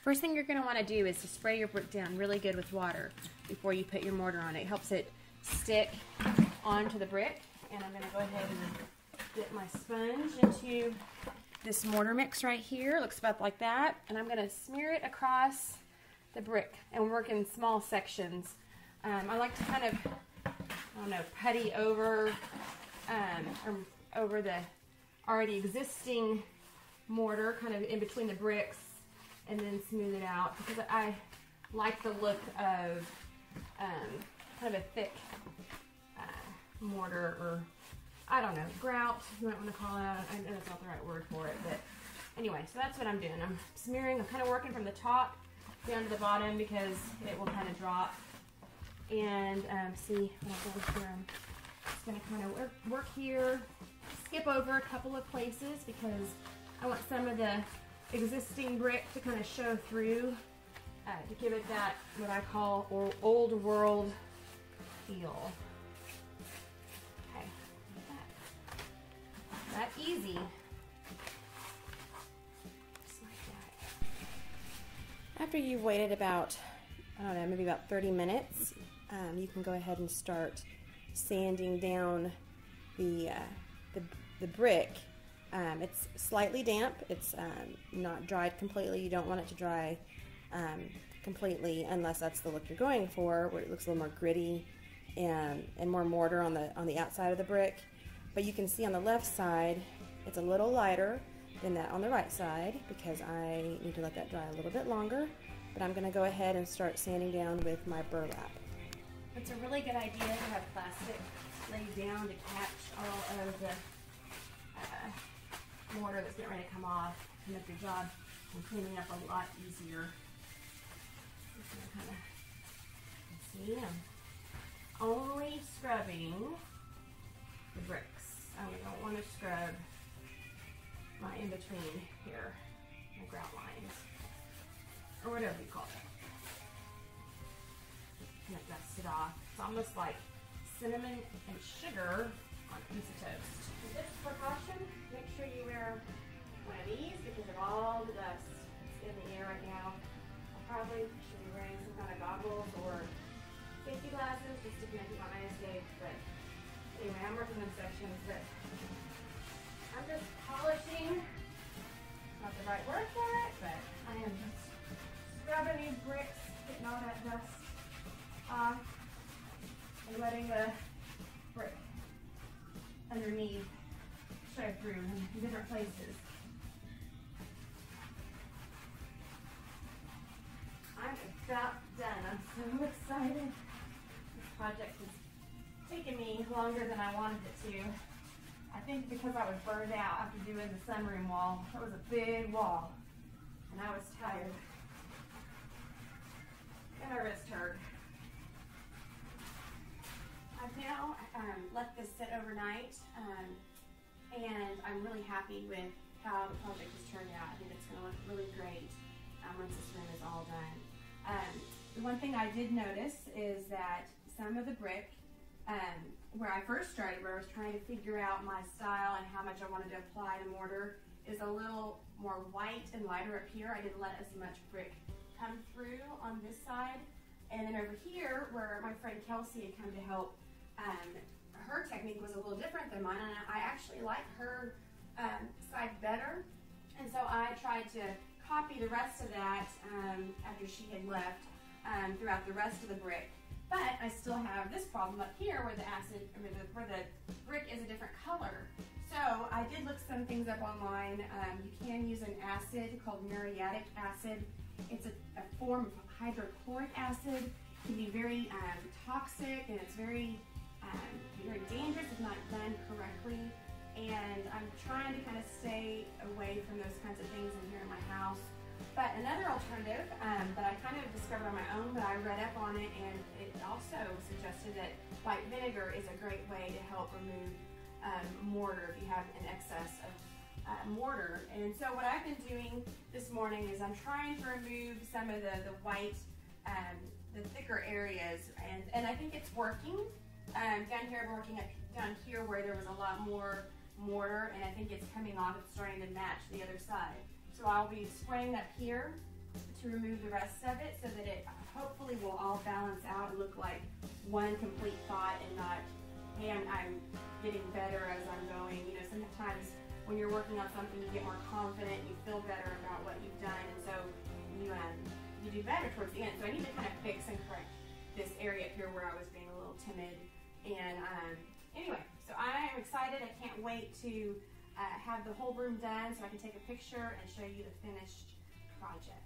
First thing you're going to want to do is to spray your brick down really good with water before you put your mortar on it. It helps it stick onto the brick. And I'm going to go ahead and dip my sponge into this mortar mix right here. It looks about like that. And I'm going to smear it across the brick and work in small sections. I like to kind of, I don't know, putty over, over the already existing mortar, kind of in between the bricks, and then smooth it out because I like the look of kind of a thick mortar, or I don't know, grout, you might want to call it. I know that's not the right word for it, but anyway, so that's what I'm doing. I'm smearing, I'm kind of working from the top down to the bottom because it will kind of drop. And see what I've done here. I'm just going to kind of work here, skip over a couple of places because I want some of the existing brick to kind of show through to give it that, what I call old world feel. Okay, that easy. Just like that. After you've waited about, I don't know, maybe about 30 minutes, you can go ahead and start sanding down the brick. It's slightly damp. It's not dried completely. You don't want it to dry completely unless that's the look you're going for, where it looks a little more gritty and more mortar on the outside of the brick. But you can see on the left side, it's a little lighter than that on the right side because I need to let that dry a little bit longer. But I'm going to go ahead and start sanding down with my burlap. It's a really good idea to have plastic laid down to catch all of the mortar that's getting ready to come off to make your job and cleaning up a lot easier. Just gonna kind of see, I'm only scrubbing the bricks. I don't want to scrub my in-between here, my grout lines, or whatever you call it. Kind of dust it off. It's almost like cinnamon and sugar on a piece of toast. Just precaution, make sure you wear one of these because of all the dust that's in the air right now. I probably should be wearing some kind of goggles or safety glasses just to keep my eyes safe. But anyway, I'm working in sections, but I'm just polishing. Not the right word for it, but I am just scrubbing these bricks, getting all that dust off, and letting the brick underneath show through in different places. I'm about done. I'm so excited. This project has taken me longer than I wanted it to. I think because I was burned out after doing the sunroom wall. It was a big wall, and I was tired. And my wrist hurt. I've now let this sit overnight, and I'm really happy with how the project has turned out. I think it's going to look really great once this room is all done. The one thing I did notice is that some of the brick, where I first started, where I was trying to figure out my style and how much I wanted to apply to mortar, is a little more white and lighter up here. I didn't let as much brick come through on this side. And then over here, where my friend Kelsey had come to help, her technique was a little different than mine, and I actually like her side better. And so I tried to copy the rest of that after she had left throughout the rest of the brick. But I still have this problem up here where where the brick is a different color. So I did look some things up online. You can use an acid called muriatic acid. It's a form of hydrochloric acid. It can be very toxic, and it's very dangerous if not done correctly. And I'm trying to kind of stay away from those kinds of things in here in my house. But another alternative that I kind of discovered on my own, but I read up on it, and it also suggested that white vinegar is a great way to help remove mortar if you have an excess of mortar. And so what I've been doing this morning is I'm trying to remove some of the white, the thicker areas, and I think it's working. Down here, I'm working down here where there was a lot more mortar, and I think it's coming off. It's starting to match the other side. So I'll be spraying up here to remove the rest of it so that it hopefully will all balance out and look like one complete thought and not, hey, I'm getting better as I'm going. You know, sometimes when you're working on something, you get more confident, you feel better about what you've done, and so you do better towards the end. So I need to kind of fix and correct this area up here where I was being a little timid. And anyway, so I am excited. I can't wait to have the whole room done so I can take a picture and show you the finished project.